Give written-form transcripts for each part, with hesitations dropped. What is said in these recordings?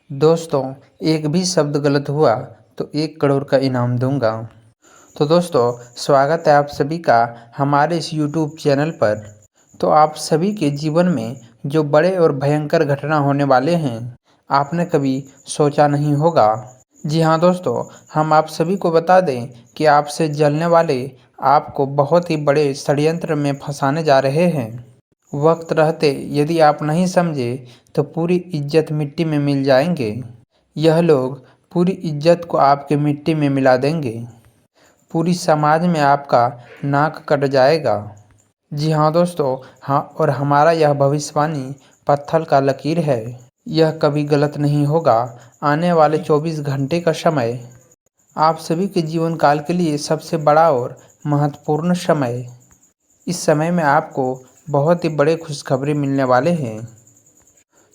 दोस्तों, एक भी शब्द गलत हुआ तो 1 करोड़ का इनाम दूँगा। तो दोस्तों, स्वागत है आप सभी का हमारे इस यूट्यूब चैनल पर। तो आप सभी के जीवन में जो बड़े और भयंकर घटना होने वाले हैं, आपने कभी सोचा नहीं होगा। जी हाँ दोस्तों, हम आप सभी को बता दें कि आपसे जलने वाले आपको बहुत ही बड़े षड्यंत्र में फँसाने जा रहे हैं। वक्त रहते यदि आप नहीं समझे तो पूरी इज्जत मिट्टी में मिल जाएंगे। यह लोग पूरी इज्जत को आपके मिट्टी में मिला देंगे। पूरी समाज में आपका नाक कट जाएगा। जी हाँ दोस्तों, हाँ, और हमारा यह भविष्यवाणी पत्थर का लकीर है। यह कभी गलत नहीं होगा। आने वाले 24 घंटे का समय आप सभी के जीवन काल के लिए सबसे बड़ा और महत्वपूर्ण समय। इस समय में आपको बहुत ही बड़े खुशखबरी मिलने वाले हैं।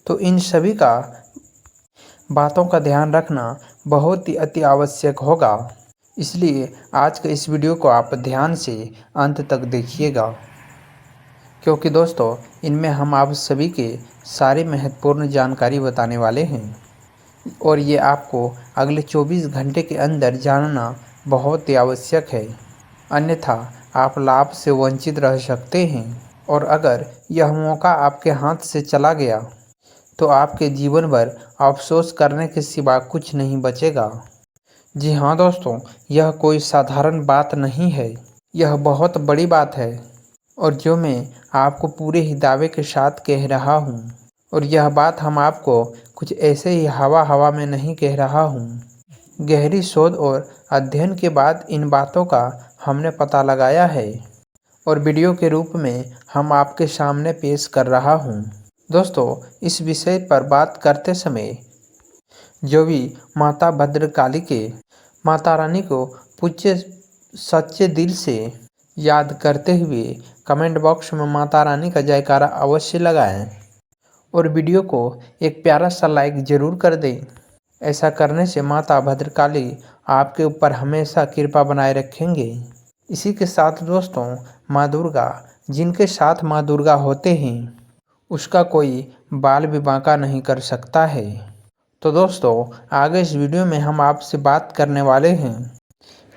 तो इन सभी का बातों का ध्यान रखना बहुत ही अति आवश्यक होगा। इसलिए आज के इस वीडियो को आप ध्यान से अंत तक देखिएगा, क्योंकि दोस्तों इनमें हम आप सभी के सारी महत्वपूर्ण जानकारी बताने वाले हैं और ये आपको अगले 24 घंटे के अंदर जानना बहुत ही आवश्यक है। अन्यथा आप लाभ से वंचित रह सकते हैं और अगर यह मौका आपके हाथ से चला गया तो आपके जीवन भर अफसोस करने के सिवा कुछ नहीं बचेगा। जी हाँ दोस्तों, यह कोई साधारण बात नहीं है, यह बहुत बड़ी बात है और जो मैं आपको पूरे ही दावे के साथ कह रहा हूँ। और यह बात हम आपको कुछ ऐसे ही हवा हवा में नहीं कह रहा हूँ। गहरी शोध और अध्ययन के बाद इन बातों का हमने पता लगाया है और वीडियो के रूप में हम आपके सामने पेश कर रहा हूँ। दोस्तों, इस विषय पर बात करते समय जो भी माता भद्रकाली के माता रानी को पूज्य सच्चे दिल से याद करते हुए कमेंट बॉक्स में माता रानी का जयकारा अवश्य लगाएं और वीडियो को एक प्यारा सा लाइक ज़रूर कर दें। ऐसा करने से माता भद्रकाली आपके ऊपर हमेशा कृपा बनाए रखेंगे। इसी के साथ दोस्तों, माँ दुर्गा, जिनके साथ माँ दुर्गा होते हैं उसका कोई बाल भी बांका नहीं कर सकता है। तो दोस्तों, आगे इस वीडियो में हम आपसे बात करने वाले हैं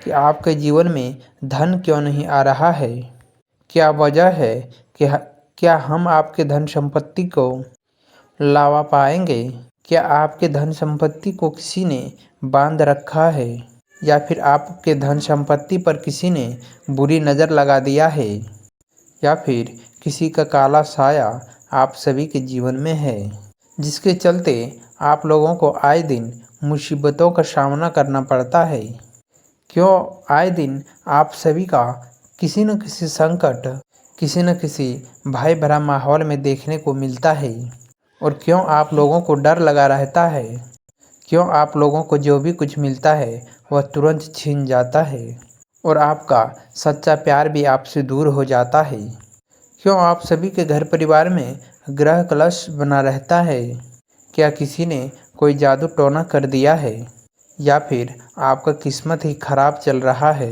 कि आपके जीवन में धन क्यों नहीं आ रहा है, क्या वजह है कि क्या हम आपके धन संपत्ति को लावा पाएंगे, क्या आपके धन संपत्ति को किसी ने बांध रखा है या फिर आपके धन संपत्ति पर किसी ने बुरी नज़र लगा दिया है या फिर किसी का काला साया आप सभी के जीवन में है, जिसके चलते आप लोगों को आए दिन मुसीबतों का सामना करना पड़ता है। क्यों आए दिन आप सभी का किसी न किसी संकट, किसी न किसी भय भरा माहौल में देखने को मिलता है और क्यों आप लोगों को डर लगा रहता है, क्यों आप लोगों को जो भी कुछ मिलता है वह तुरंत छीन जाता है और आपका सच्चा प्यार भी आपसे दूर हो जाता है, क्यों आप सभी के घर परिवार में ग्रह कलश बना रहता है, क्या किसी ने कोई जादू टोना कर दिया है या फिर आपका किस्मत ही खराब चल रहा है।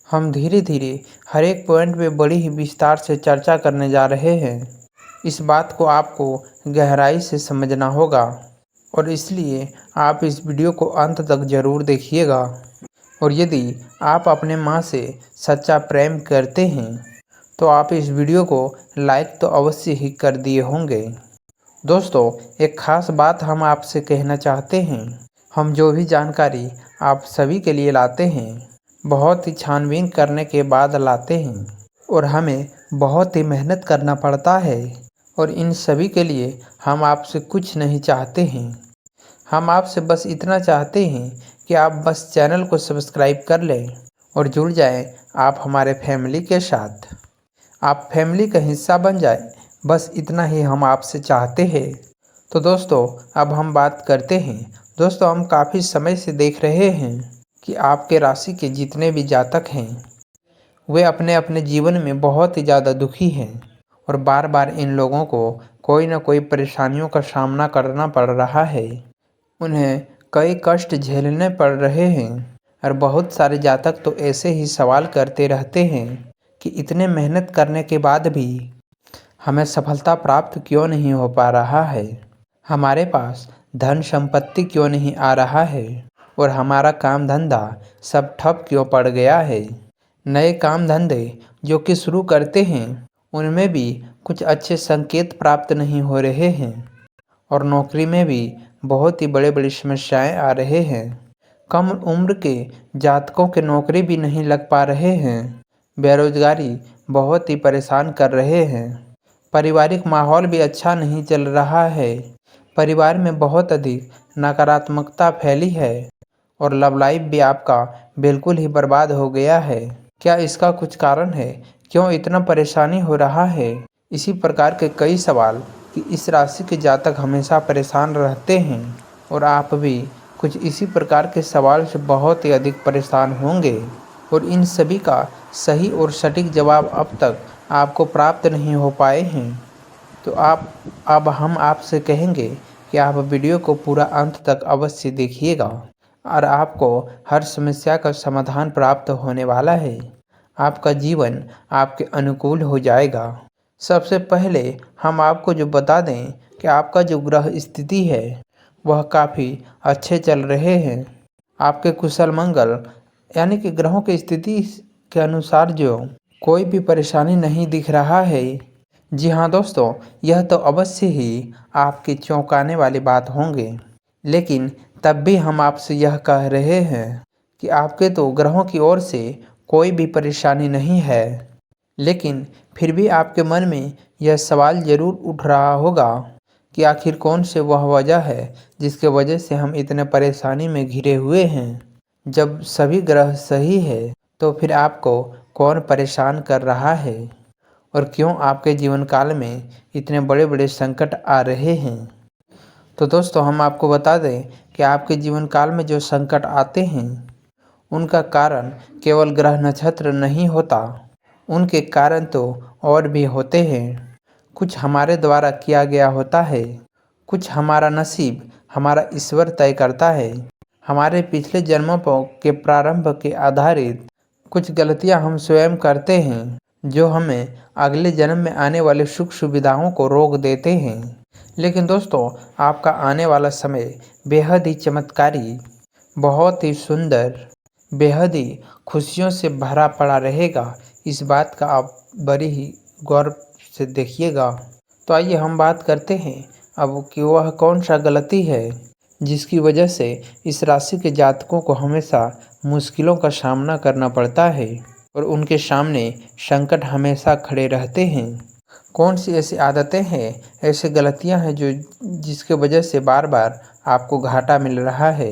हम धीरे धीरे हर एक पॉइंट पे बड़ी ही विस्तार से चर्चा करने जा रहे हैं। इस बात को आपको गहराई से समझना होगा और इसलिए आप इस वीडियो को अंत तक ज़रूर देखिएगा। और यदि आप अपने माँ से सच्चा प्रेम करते हैं तो आप इस वीडियो को लाइक तो अवश्य ही कर दिए होंगे। दोस्तों, एक ख़ास बात हम आपसे कहना चाहते हैं। हम जो भी जानकारी आप सभी के लिए लाते हैं बहुत ही छानबीन करने के बाद लाते हैं और हमें बहुत ही मेहनत करना पड़ता है और इन सभी के लिए हम आपसे कुछ नहीं चाहते हैं। हम आपसे बस इतना चाहते हैं कि आप बस चैनल को सब्सक्राइब कर लें और जुड़ जाएं आप हमारे फैमिली के साथ। आप फैमिली का हिस्सा बन जाए, बस इतना ही हम आपसे चाहते हैं। तो दोस्तों, अब हम बात करते हैं। दोस्तों, हम काफ़ी समय से देख रहे हैं कि आपके राशि के जितने भी जातक हैं वे अपने अपने जीवन में बहुत ही ज़्यादा दुखी हैं और बार बार इन लोगों को कोई ना कोई परेशानियों का सामना करना पड़ रहा है। उन्हें कई कष्ट झेलने पड़ रहे हैं और बहुत सारे जातक तो ऐसे ही सवाल करते रहते हैं कि इतने मेहनत करने के बाद भी हमें सफलता प्राप्त क्यों नहीं हो पा रहा है। हमारे पास धन संपत्ति क्यों नहीं आ रहा है और हमारा काम धंधा सब ठप क्यों पड़ गया है। नए काम धंधे जो कि शुरू करते हैं उनमें भी कुछ अच्छे संकेत प्राप्त नहीं हो रहे हैं और नौकरी में भी बहुत ही बड़े बड़ी समस्याएं आ रहे हैं। कम उम्र के जातकों के नौकरी भी नहीं लग पा रहे हैं। बेरोजगारी बहुत ही परेशान कर रहे हैं। पारिवारिक माहौल भी अच्छा नहीं चल रहा है। परिवार में बहुत अधिक नकारात्मकता फैली है और लव लाइफ भी आपका बिल्कुल ही बर्बाद हो गया है। क्या इसका कुछ कारण है? क्यों इतना परेशानी हो रहा है? इसी प्रकार के कई सवाल कि इस राशि के जातक हमेशा परेशान रहते हैं और आप भी कुछ इसी प्रकार के सवाल से बहुत ही अधिक परेशान होंगे और इन सभी का सही और सटीक जवाब अब तक आपको प्राप्त नहीं हो पाए हैं। तो अब हम आपसे कहेंगे कि आप वीडियो को पूरा अंत तक अवश्य देखिएगा और आपको हर समस्या का समाधान प्राप्त होने वाला है। आपका जीवन आपके अनुकूल हो जाएगा। सबसे पहले हम आपको जो बता दें कि आपका जो ग्रह स्थिति है वह काफ़ी अच्छे चल रहे हैं। आपके कुशल मंगल यानी कि ग्रहों की स्थिति के अनुसार जो कोई भी परेशानी नहीं दिख रहा है। जी हाँ दोस्तों, यह तो अवश्य ही आपकी चौंकाने वाली बात होंगे, लेकिन तब भी हम आपसे यह कह रहे हैं कि आपके तो ग्रहों की ओर से कोई भी परेशानी नहीं है, लेकिन फिर भी आपके मन में यह सवाल ज़रूर उठ रहा होगा कि आखिर कौन से वह वजह है जिसके वजह से हम इतने परेशानी में घिरे हुए हैं। जब सभी ग्रह सही है तो फिर आपको कौन परेशान कर रहा है और क्यों आपके जीवन काल में इतने बड़े बड़े संकट आ रहे हैं। तो दोस्तों हम आपको बता दें कि आपके जीवन काल में जो संकट आते हैं उनका कारण केवल ग्रह नक्षत्र नहीं होता, उनके कारण तो और भी होते हैं। कुछ हमारे द्वारा किया गया होता है, कुछ हमारा नसीब हमारा ईश्वर तय करता है। हमारे पिछले जन्मों के प्रारंभ के आधारित कुछ गलतियां हम स्वयं करते हैं जो हमें अगले जन्म में आने वाले सुख सुविधाओं को रोक देते हैं। लेकिन दोस्तों आपका आने वाला समय बेहद ही चमत्कारी, बहुत ही सुंदर, बेहद ही खुशियों से भरा पड़ा रहेगा। इस बात का आप बड़ी ही गौर से देखिएगा। तो आइए हम बात करते हैं अब कि वह कौन सा गलती है जिसकी वजह से इस राशि के जातकों को हमेशा मुश्किलों का सामना करना पड़ता है और उनके सामने संकट हमेशा खड़े रहते हैं। कौन सी ऐसी आदतें हैं, ऐसी गलतियां हैं जो जिसके वजह से बार बार आपको घाटा मिल रहा है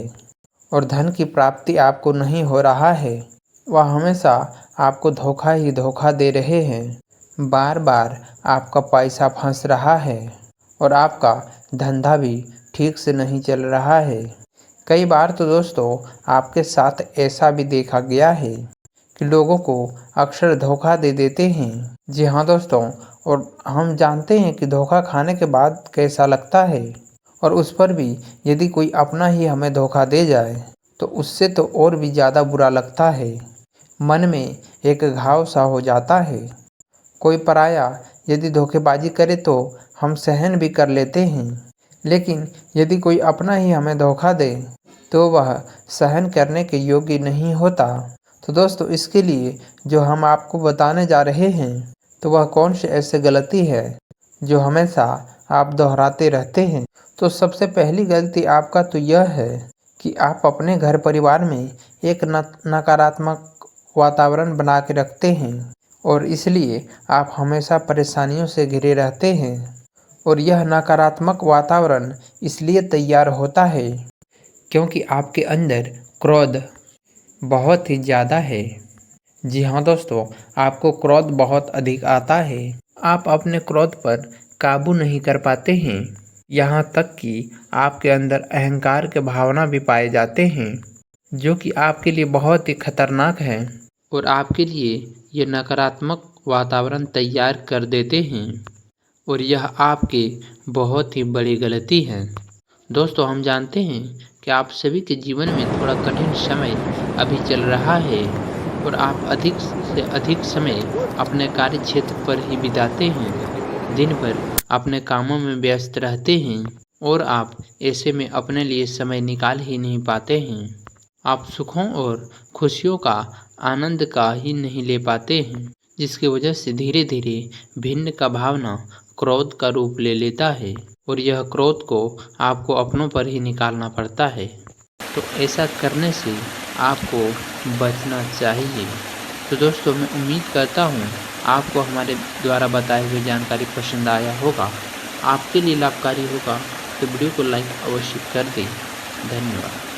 और धन की प्राप्ति आपको नहीं हो रहा है। वह हमेशा आपको धोखा ही धोखा दे रहे हैं। बार बार आपका पैसा फंस रहा है और आपका धंधा भी ठीक से नहीं चल रहा है। कई बार तो दोस्तों आपके साथ ऐसा भी देखा गया है कि लोगों को अक्सर धोखा दे देते हैं। जी हाँ दोस्तों, और हम जानते हैं कि धोखा खाने के बाद कैसा लगता है और उस पर भी यदि कोई अपना ही हमें धोखा दे जाए तो उससे तो और भी ज़्यादा बुरा लगता है। मन में एक घाव सा हो जाता है। कोई पराया यदि धोखेबाजी करे तो हम सहन भी कर लेते हैं, लेकिन यदि कोई अपना ही हमें धोखा दे तो वह सहन करने के योग्य नहीं होता। तो दोस्तों इसके लिए जो हम आपको बताने जा रहे हैं तो वह कौन सी ऐसी गलती है जो हमेशा आप दोहराते रहते हैं। तो सबसे पहली गलती आपका तो यह है कि आप अपने घर परिवार में एक नकारात्मक वातावरण बना के रखते हैं और इसलिए आप हमेशा परेशानियों से घिरे रहते हैं। और यह नकारात्मक वातावरण इसलिए तैयार होता है क्योंकि आपके अंदर क्रोध बहुत ही ज़्यादा है। जी हाँ दोस्तों, आपको क्रोध बहुत अधिक आता है। आप अपने क्रोध पर काबू नहीं कर पाते हैं। यहाँ तक कि आपके अंदर अहंकार के भावना भी पाए जाते हैं जो कि आपके लिए बहुत ही खतरनाक है और आपके लिए ये नकारात्मक वातावरण तैयार कर देते हैं और यह आपकी बहुत ही बड़ी गलती है। दोस्तों हम जानते हैं कि आप सभी के जीवन में थोड़ा कठिन समय अभी चल रहा है और आप अधिक से अधिक समय अपने कार्य क्षेत्र पर ही बिताते हैं। दिन भर अपने कामों में व्यस्त रहते हैं और आप ऐसे में अपने लिए समय निकाल ही नहीं पाते हैं। आप सुखों और खुशियों का आनंद का ही नहीं ले पाते हैं, जिसकी वजह से धीरे धीरे भिन्न का भावना क्रोध का रूप ले लेता है और यह क्रोध को आपको अपनों पर ही निकालना पड़ता है। तो ऐसा करने से आपको बचना चाहिए। तो दोस्तों, मैं उम्मीद करता हूँ आपको हमारे द्वारा बताए हुए जानकारी पसंद आया होगा, आपके लिए लाभकारी होगा। तो वीडियो को लाइक अवश्य कर दें। धन्यवाद।